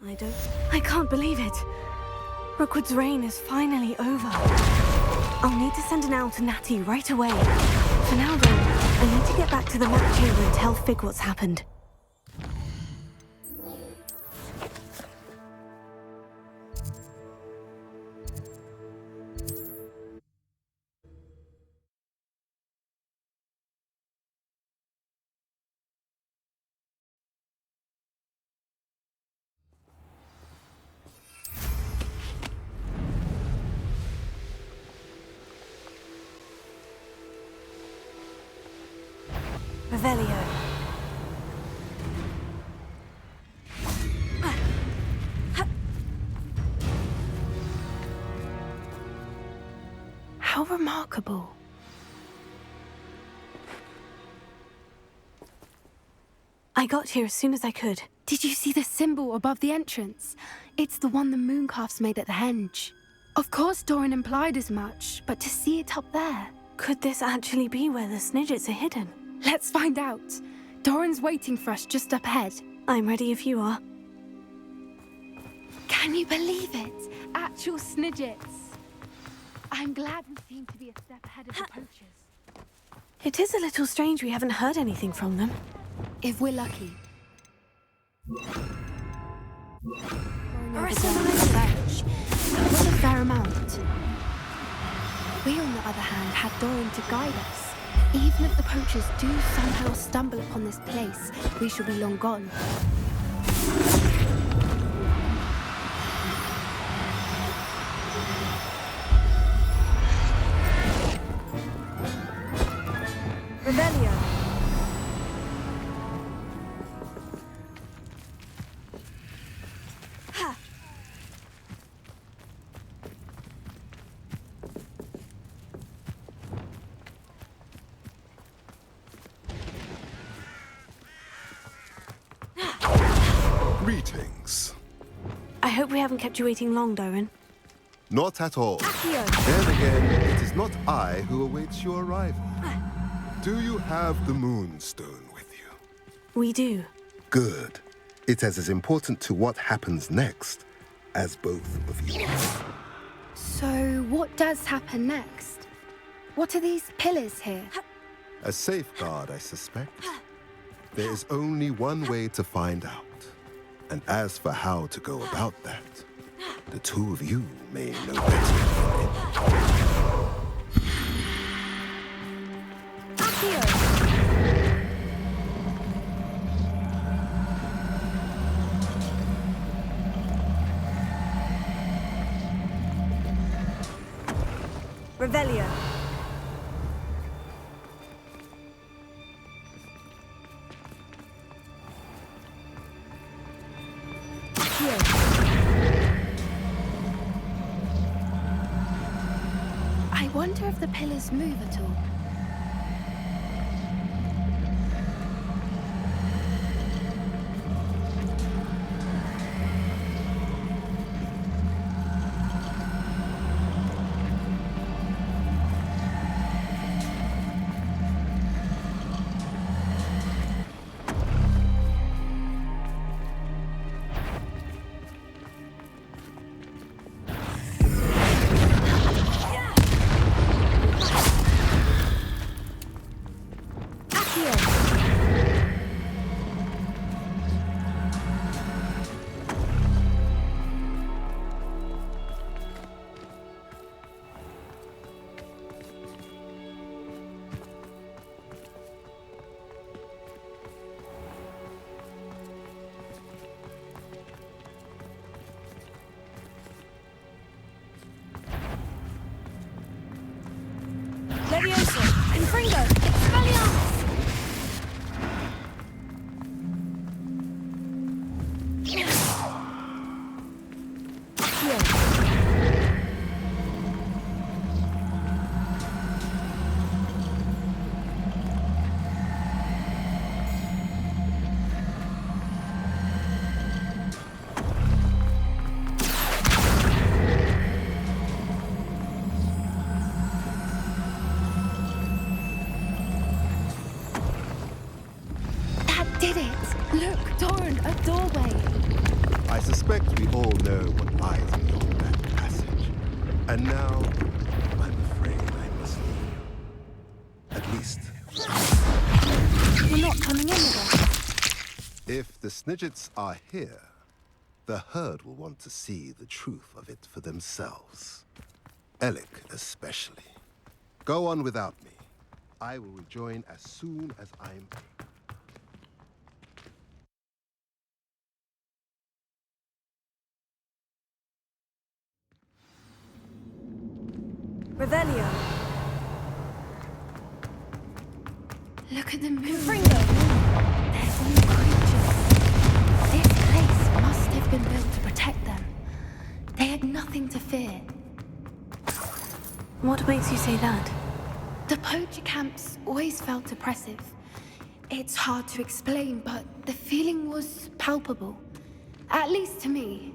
I can't believe it. Rookwood's reign is finally over. I'll need to send an owl to Natty right away. For now, though, I need to get back to the map chamber and tell Fig what's happened. Revelio. How remarkable. I got here as soon as I could. Did you see the symbol above the entrance? It's the one the mooncalfs made at the henge. Of course Doran implied as much, but to see it up there... Could this actually be where the Snidgets are hidden? Let's find out. Doran's waiting for us just up ahead. I'm ready if you are. Can you believe it? Actual Snidgets. I'm glad we seem to be a step ahead of the poachers. It is a little strange we haven't heard anything from them. If we're lucky. There was a fair amount. We, on the other hand, had Doran to guide us. Even if the poachers do somehow stumble upon this place, we shall be long gone. Revelio. Greetings. I hope we haven't kept you waiting long, Doran. Not at all. Accio. Then again, it is not I who awaits your arrival. Do you have the Moonstone with you? We do. Good. It is as important to what happens next as both of you. So, what does happen next? What are these pillars here? A safeguard, I suspect. There is only one way to find out. And as for how to go about that, the two of you may know better than Revelio. I wonder if the pillars move at all. Leviosa. Confringo. Expelliarmus. Did it! Look, Doran, a doorway! I suspect we all know what lies beyond that passage. And now, I'm afraid I must leave you. At least, You're not coming in again. if the Snidgets are here, the herd will want to see the truth of it for themselves. Alec especially. Go on without me. I will rejoin as soon as I'm able. Revelio. Look at the moon. They're all creatures. This place must have been built to protect them. They had nothing to fear. What makes you say that? The poacher camps always felt oppressive. It's hard to explain, but the feeling was palpable. At least to me.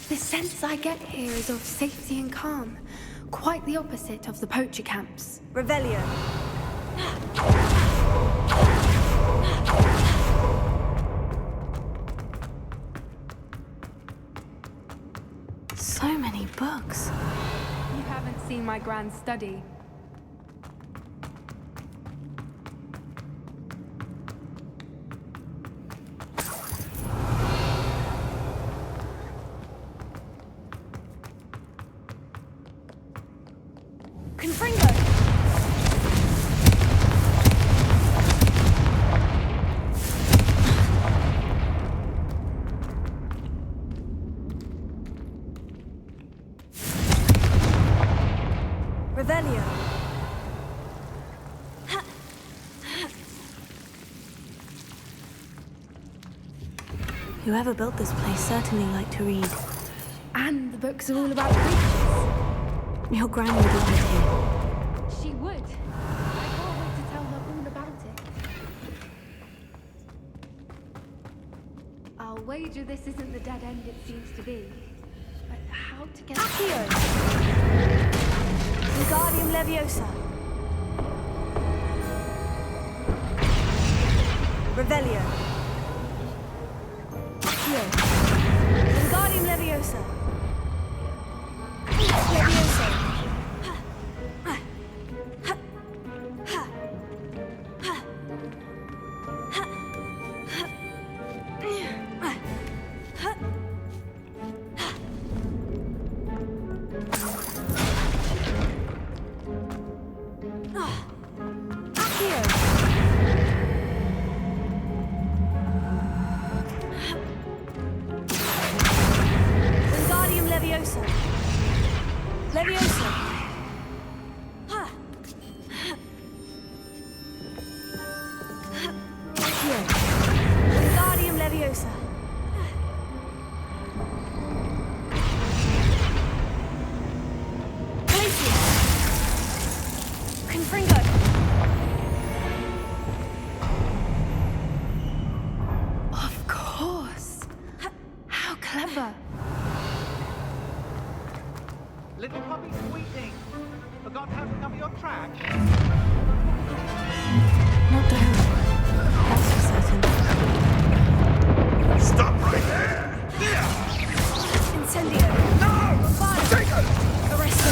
The sense I get here is of safety and calm. Quite the opposite of the poacher camps. Revelio. So many books. You haven't seen my grand study. Confringo! Revelio. Whoever built this place certainly liked to read. And the books are all about creatures. Your gran would love it here. She would. I can't wait to tell her all about it. I'll wager this isn't the dead end it seems to be. But how to get... Accio! Wingardium Leviosa. Revelio. Accio. Wingardium Leviosa. Leviosa. Wingardium Leviosa. Leviosa. Accio. Wingardium Leviosa. Glacius. Confringo. Of course. How clever. Little puppy squeaking. Forgot how to cover your tracks? Not down. That's for certain. Stop right there! Incendio. No! Fire. Take it! Arresto.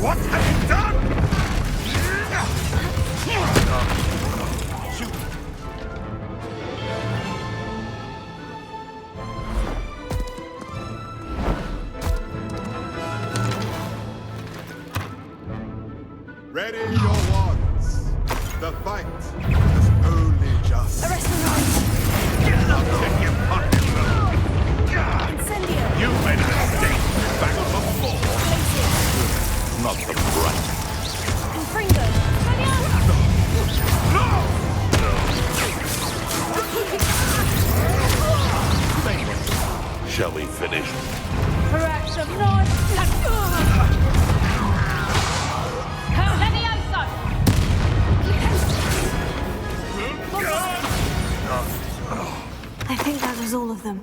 What have you done? Shoot! Ready your wands. The fight is only just. Arresto Knight. I'll check your pocket, though. Incendio. You made a mistake. Back before. Glacius. Not the bright. Confringo. Shall we finish? Perhaps of not. I think that was all of them.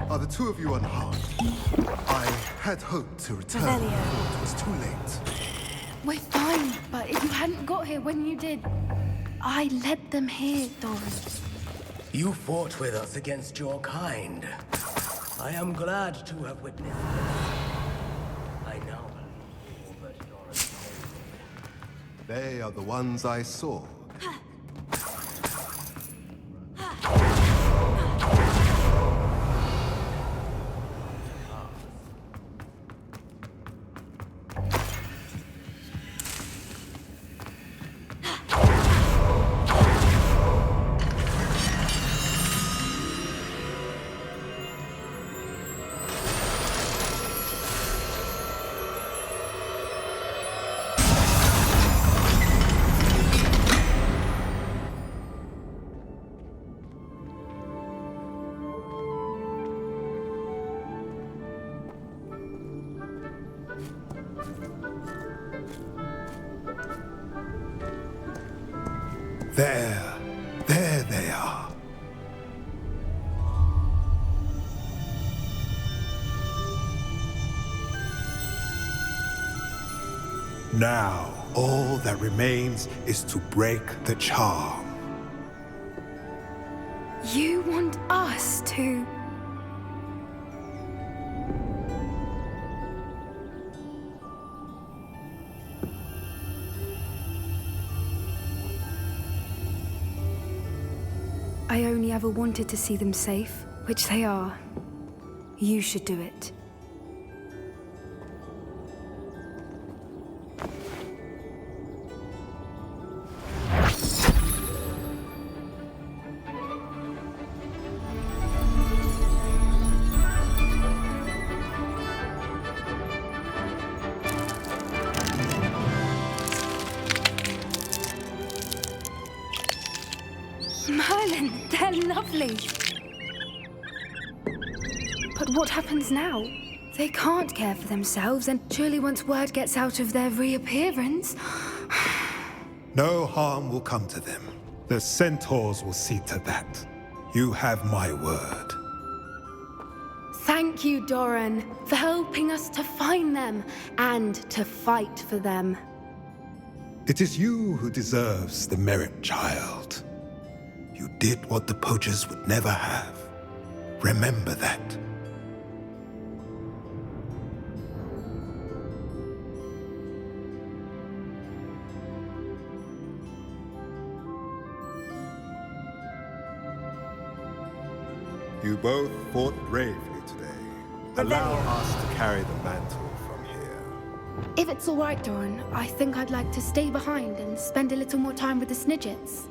Are the two of you unharmed? I had hoped to return Revelio. before it was too late. We're fine, but if you hadn't got here when you did, I led them here, Doran. You fought with us against your kind. I am glad to have witnessed this. I now believe all that Doran told me. They are the ones I saw. There they are. Now, all that remains is to break the charm. You want us to... I only ever wanted to see them safe, which they are. You should do it. Merlin, they're lovely. But what happens now? They can't care for themselves, and surely once word gets out of their reappearance... No harm will come to them. The centaurs will see to that. You have my word. Thank you, Doran, for helping us to find them and to fight for them. It is you who deserves the merit, child. You did what the poachers would never have. Remember that. You both fought bravely today. Allow us to carry the mantle from here. If it's all right, Doran, I think I'd like to stay behind and spend a little more time with the Snidgets.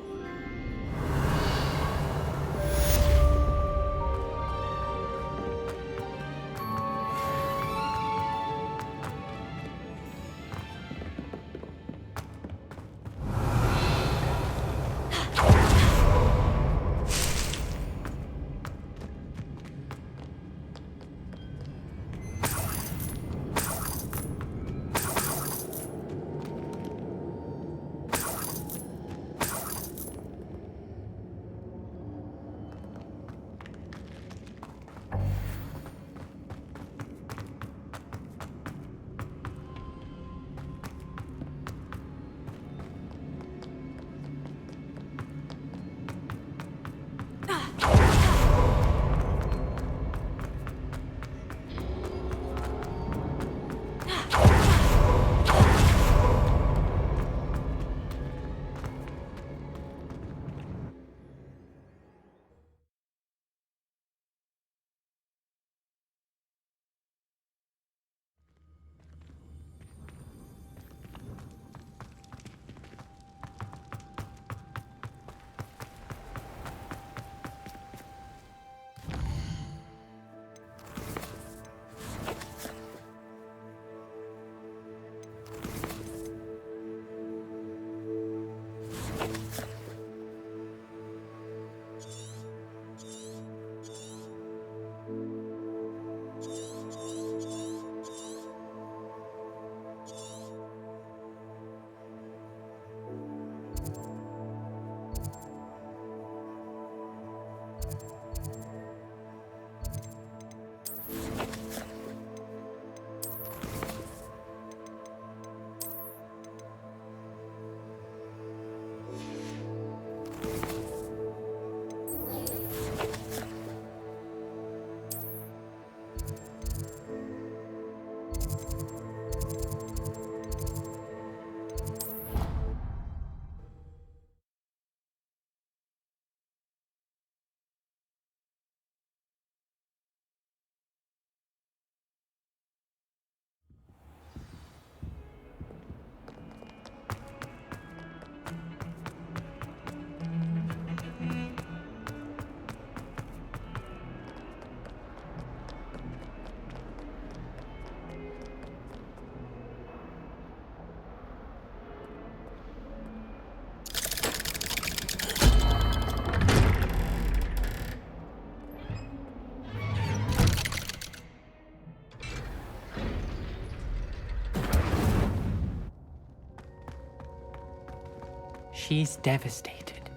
She's devastated.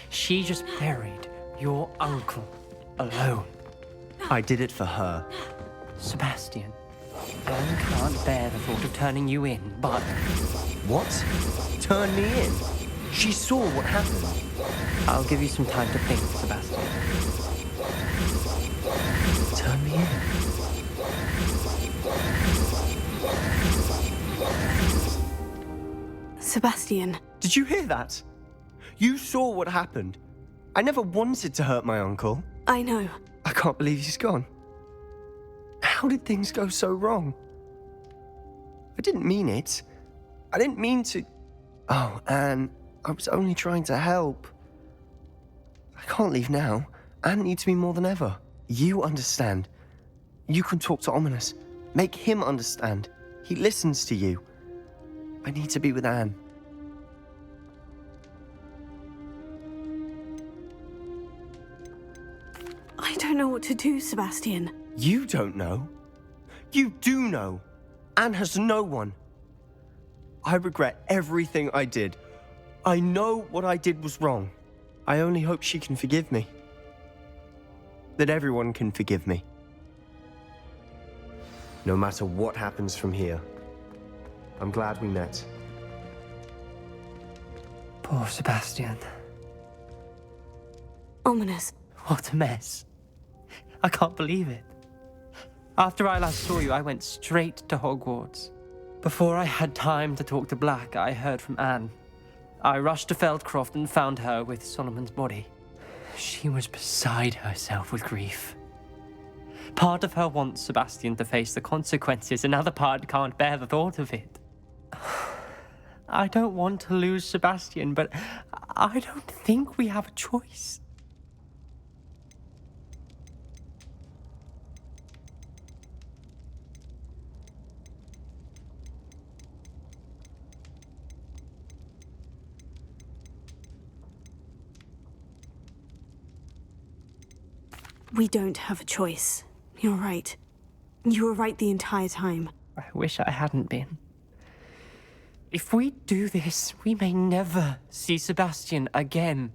She just buried your uncle alone. I did it for her. Sebastian, Anne can't bear the thought of turning you in, but What? Turn me in? She saw what happened. I'll give you some time to think, Sebastian. Turn me in? Sebastian, Did you hear that? You saw what happened. I never wanted to hurt my uncle. I know. I can't believe he's gone. How did things go so wrong? I didn't mean it. I didn't mean to... Oh, Anne, I was only trying to help. I can't leave now. Anne needs me more than ever. You understand. You can talk to Ominous. Make him understand. He listens to you. I need to be with Anne. I don't know what to do, Sebastian. You don't know. You do know. Anne has no one. I regret everything I did. I know what I did was wrong. I only hope she can forgive me. That everyone can forgive me. No matter what happens from here. I'm glad we met. Poor Sebastian. Ominous. What a mess. I can't believe it. After I last saw you, I went straight to Hogwarts. Before I had time to talk to Black, I heard from Anne. I rushed to Feldcroft and found her with Solomon's body. She was beside herself with grief. Part of her wants Sebastian to face the consequences, another part can't bear the thought of it. I don't want to lose Sebastian, but I don't think we have a choice. We don't have a choice. You're right. You were right the entire time. I wish I hadn't been. If we do this, we may never see Sebastian again.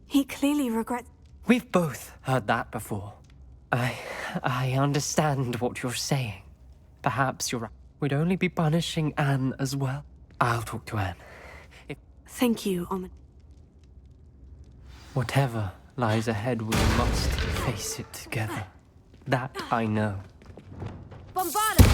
He clearly regrets... We've both heard that before. I understand what you're saying. Perhaps you're right. We'd only be punishing Anne as well. I'll talk to Anne. Thank you, Whatever lies ahead, we must face it together. That I know. Bombardus!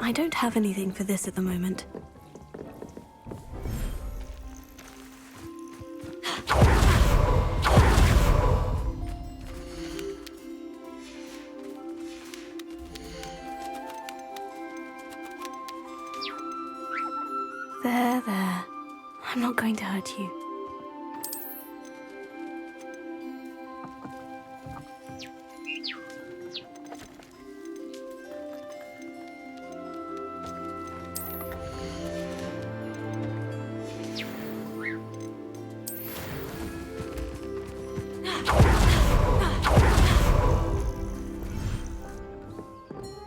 I don't have anything for this at the moment. There. I'm not going to hurt you.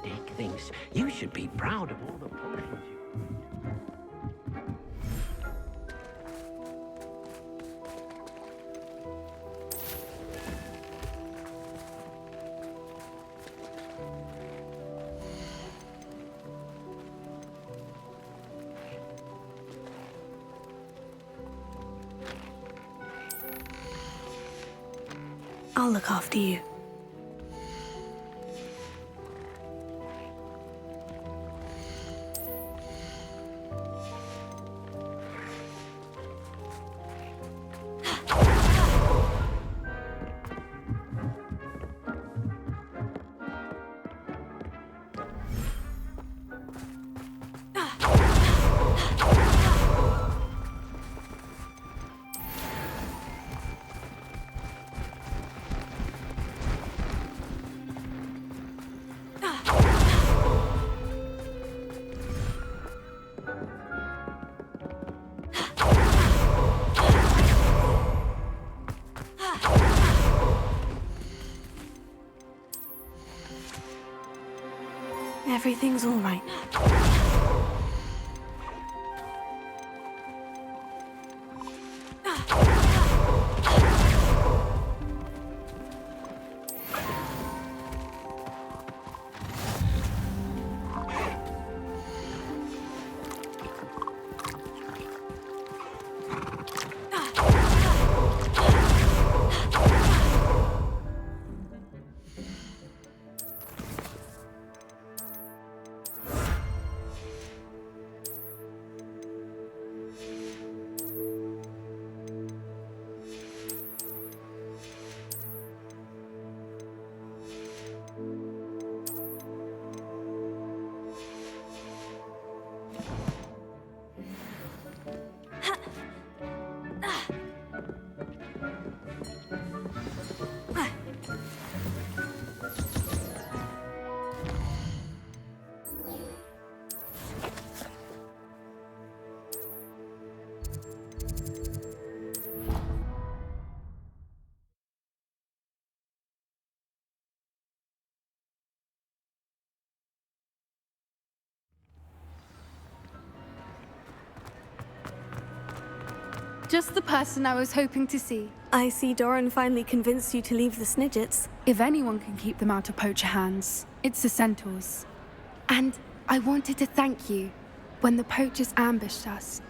Dick thinks you should be proud of all the potions you... I'll look after you. Everything's all right. Just the person I was hoping to see. I see Doran finally convinced you to leave the Snidgets. If anyone can keep them out of poacher hands, it's the centaurs. And I wanted to thank you. When the poachers ambushed us,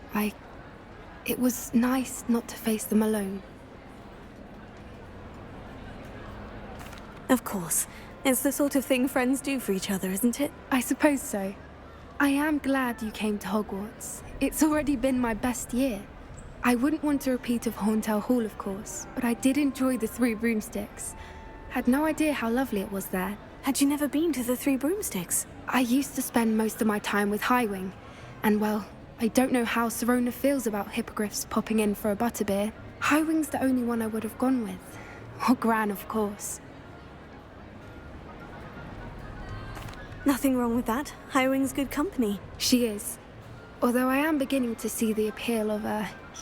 it was nice not to face them alone. Of course. It's the sort of thing friends do for each other, isn't it? I suppose so. I am glad you came to Hogwarts. It's already been my best year. I wouldn't want a repeat of Horntail Hall, of course, but I did enjoy the Three Broomsticks. Had no idea how lovely it was there. Had you never been to the Three Broomsticks? I used to spend most of my time with Highwing, and well, I don't know how Serona feels about hippogriffs popping in for a butterbeer. Highwing's the only one I would have gone with. Or Gran, of course. Nothing wrong with that. Highwing's good company. She is. Although I am beginning to see the appeal of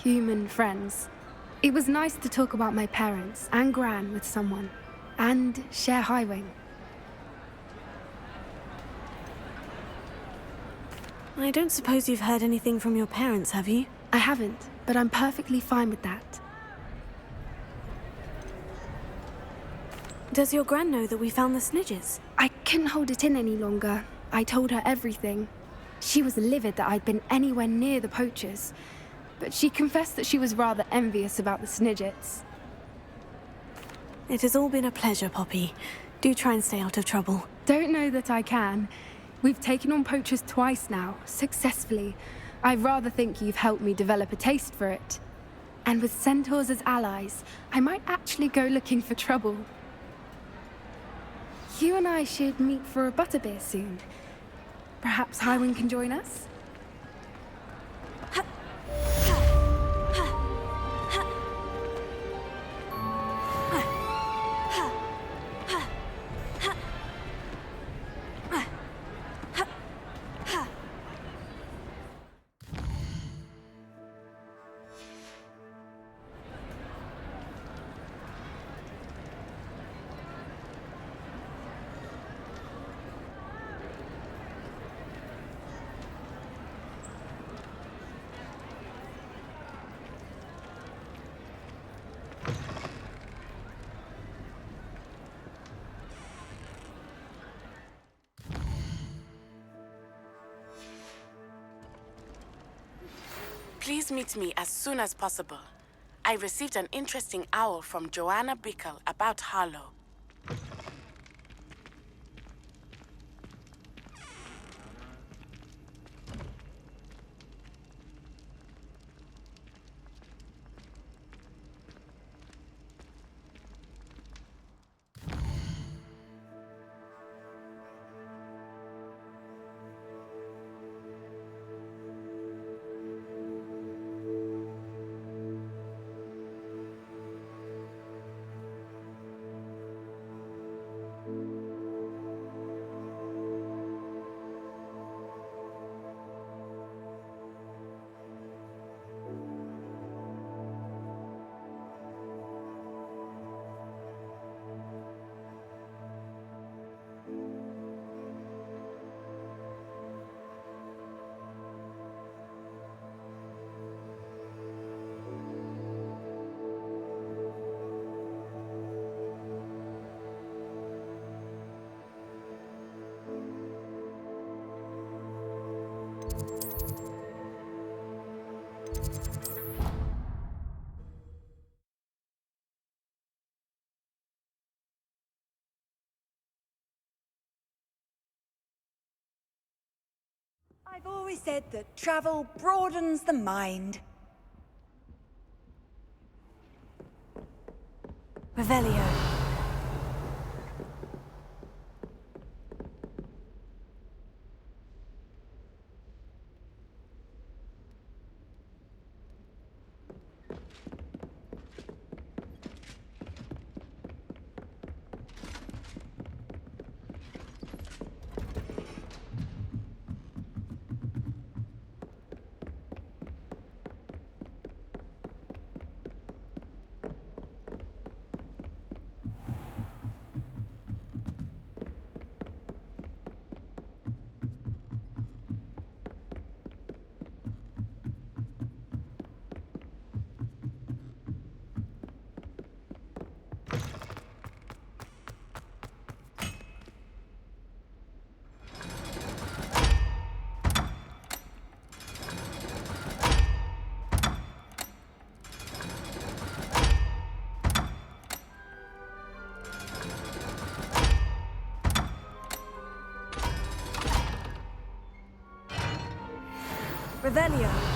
human friends. It was nice to talk about my parents and Gran with someone, and share Highwing. I don't suppose you've heard anything from your parents, have you? I haven't, but I'm perfectly fine with that. Does your Gran know that we found the Snidgets? I couldn't hold it in any longer. I told her everything. She was livid that I'd been anywhere near the poachers, but she confessed that she was rather envious about the Snidgets. It has all been a pleasure, Poppy. Do try and stay out of trouble. Don't know that I can. We've taken on poachers twice now, successfully. I rather think you've helped me develop a taste for it. And with centaurs as allies, I might actually go looking for trouble. You and I should meet for a butterbeer soon. Perhaps Highwing can join us? Please meet me as soon as possible. I received an interesting owl from Joanna Bickle about Harlow. I've always said that travel broadens the mind. Revelio. Revelio.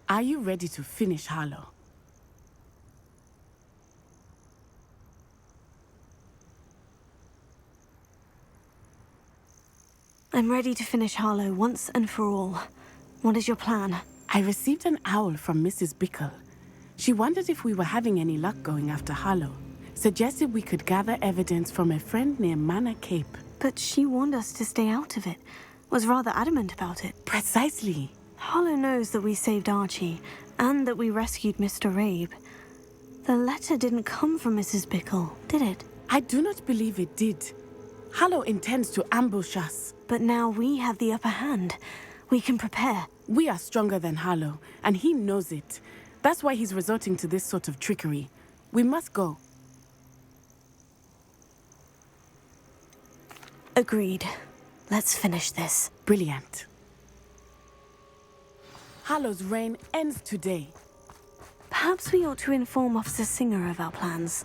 Are you ready to finish Harlow? I'm ready to finish Harlow once and for all. What is your plan? I received an owl from Mrs. Bickle. She wondered if we were having any luck going after Harlow. Suggested we could gather evidence from a friend near Manor Cape. But she warned us to stay out of it. was rather adamant about it. Precisely. Hollow knows that we saved Archie, and that we rescued Mr. Rabe. The letter didn't come from Mrs. Bickle, did it? I do not believe it did. Hollow intends to ambush us. But now we have the upper hand. We can prepare. We are stronger than Hollow, and he knows it. That's why he's resorting to this sort of trickery. We must go. Agreed. Let's finish this. Brilliant. Hollow's reign ends today. Perhaps we ought to inform Officer Singer of our plans.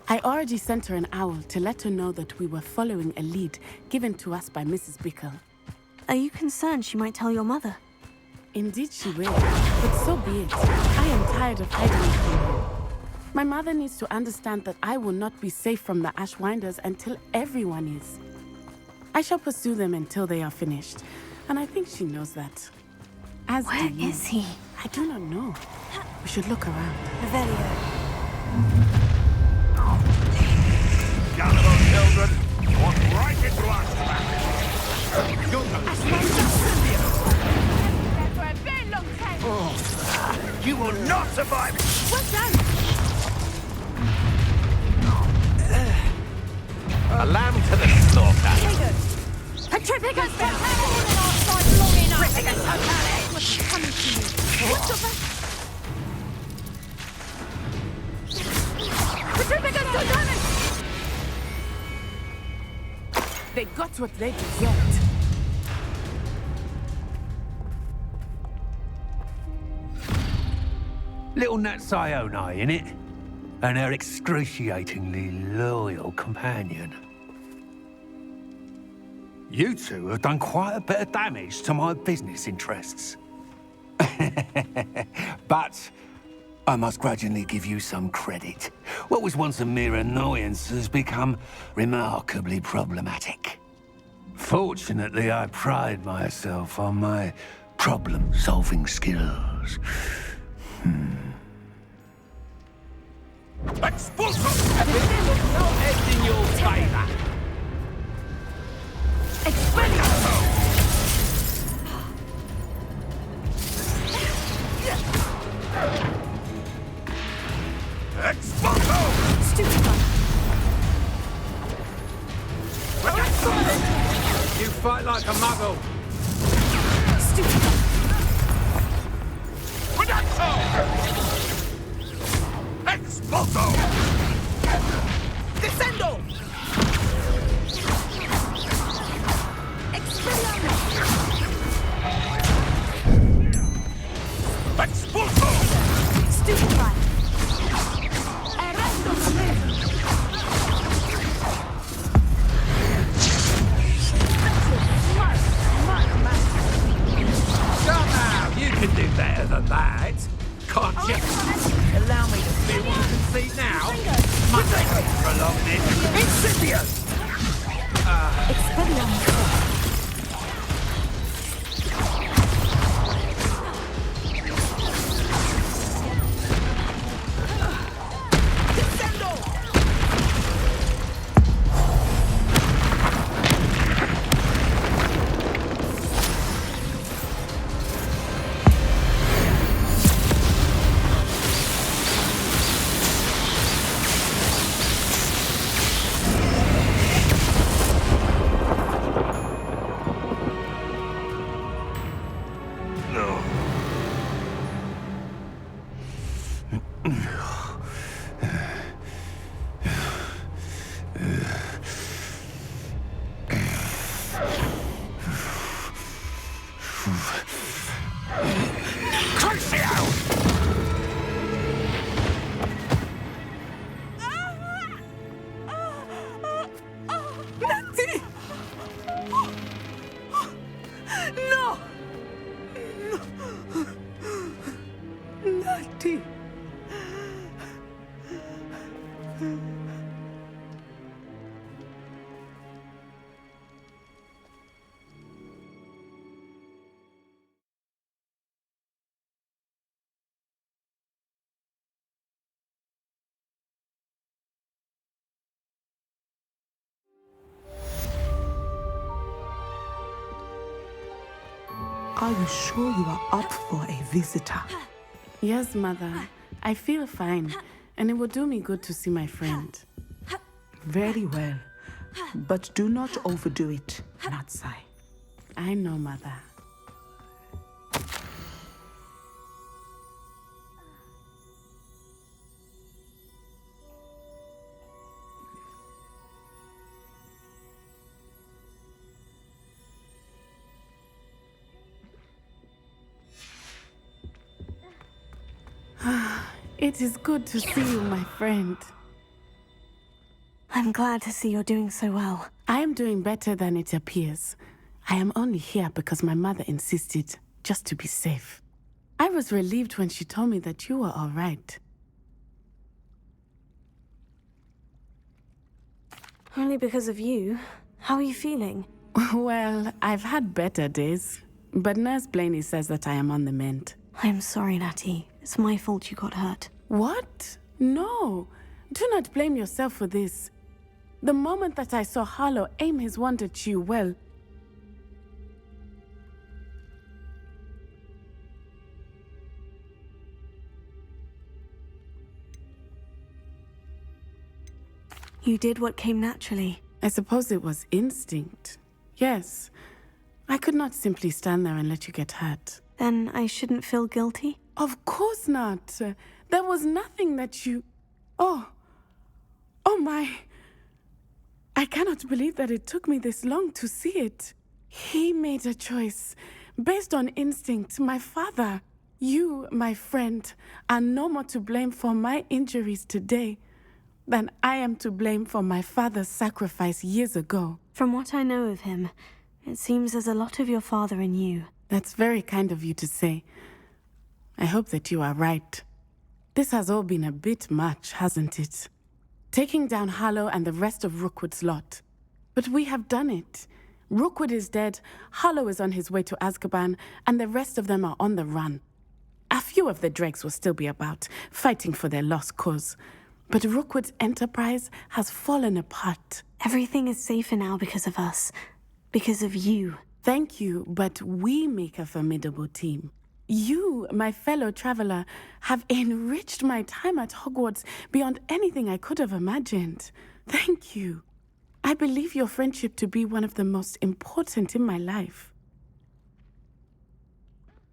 I already sent her an owl to let her know that we were following a lead given to us by Mrs. Bickle. Are you concerned she might tell your mother? Indeed she will, but so be it. I am tired of hiding it from her. My mother needs to understand that I will not be safe from the Ashwinders until everyone is. I shall pursue them until they are finished, and I think she knows that. As Where do you. is he? I do not know. We should look around. Revelio. Gullible children, walk right into our trap. For a very long time. You will not survive. Well done. A lamb to the slaughter. Petrificus totale! In our side long enough. Petrificus totale! What's coming to you? What's your back? Petrificus totale! They got what they deserved. Little Nat Sione, innit? And her excruciatingly loyal companion. You two have done quite a bit of damage to my business interests. But I must grudgingly give you some credit. What was once a mere annoyance has become remarkably problematic. Fortunately, I pride myself on my problem-solving skills. Expulso! Everything looks no edge in your favor. Expelliarmus! Expulso! Stupefy! You fight like a muggle. Stupefy! Expulso! Descendo! Expelliarmus! Expulso! Stupefy! Arresto Supremo! Come now, you can do better than that. Can't you? Allow me to see what you can see now. Prolong it. Incendious! Expelliarmus. Are you sure you are up for a visitor? Yes, Mother. I feel fine, and it will do me good to see my friend. Very well. But do not overdo it, Natsai. I know, Mother. It is good to see you, my friend. I'm glad to see you're doing so well. I am doing better than it appears. I am only here because my mother insisted, just to be safe. I was relieved when she told me that you were all right. Only because of you. How are you feeling? Well, I've had better days, but Nurse Blaney says that I am on the mend. I'm sorry, Natty. It's my fault you got hurt. What? No. Do not blame yourself for this. The moment that I saw Harlow aim his wand at you, well... You did what came naturally. I suppose it was instinct. Yes. I could not simply stand there and let you get hurt. Then I shouldn't feel guilty? Of course not. There was nothing that you... Oh my... I cannot believe that it took me this long to see it. He made a choice based on instinct. My father, you, my friend, are no more to blame for my injuries today than I am to blame for my father's sacrifice years ago. From what I know of him, it seems there's a lot of your father in you. That's very kind of you to say. I hope that you are right. This has all been a bit much, hasn't it? Taking down Harlow and the rest of Rookwood's lot. But we have done it. Rookwood is dead, Harlow is on his way to Azkaban, and the rest of them are on the run. A few of the dregs will still be about, fighting for their lost cause. But Rookwood's enterprise has fallen apart. Everything is safer now because of us. Because of you. Thank you, but we make a formidable team. You, my fellow traveler, have enriched my time at Hogwarts beyond anything I could have imagined. Thank you. I believe your friendship to be one of the most important in my life.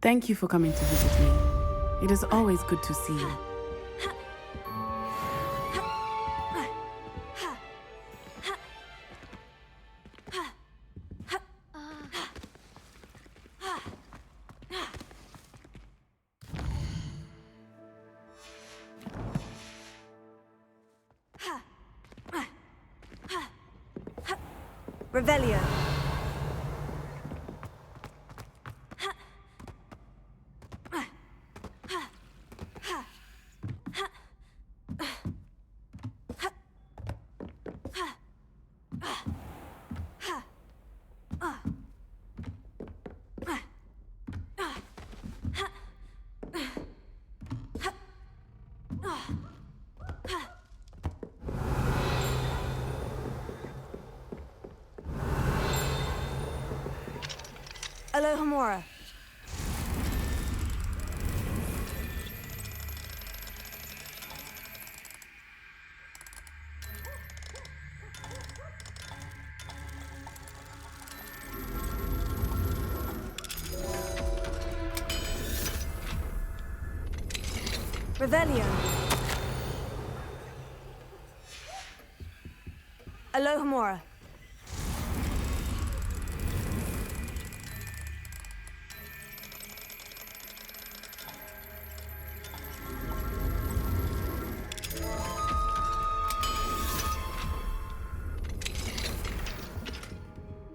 Thank you for coming to visit me. It is always good to see you. Revelio. Alohomora. Revelio. Alohomora.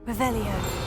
Revelio.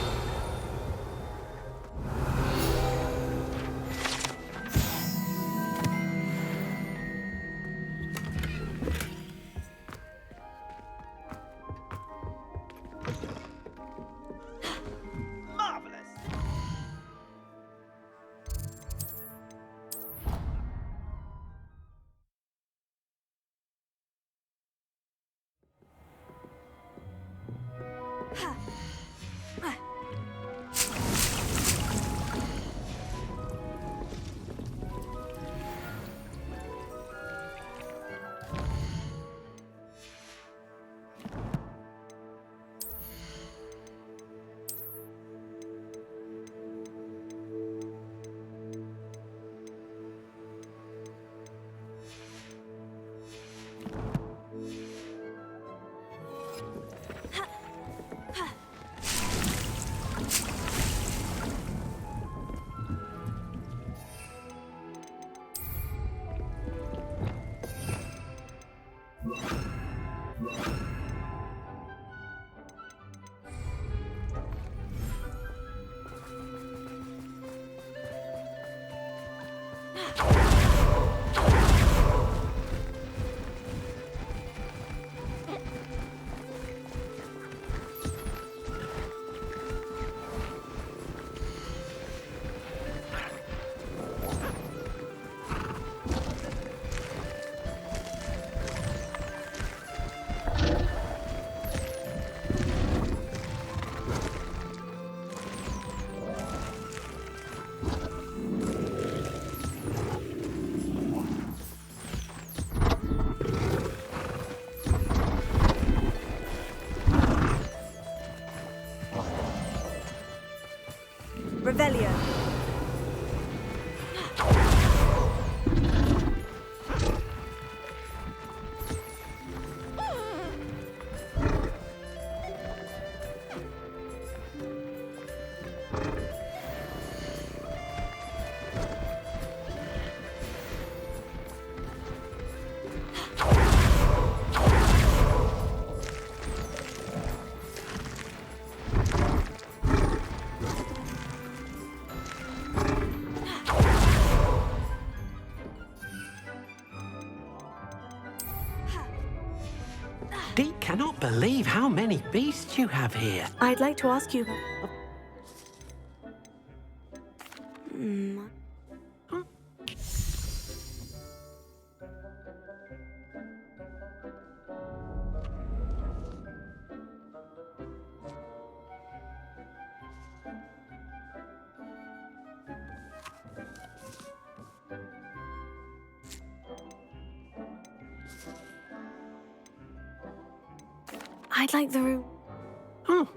Revelio. Deke cannot believe how many beasts you have here. I'd like to ask you... I'd like the room. Oh.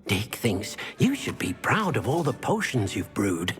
Deke thinks you should be proud of all the potions you've brewed.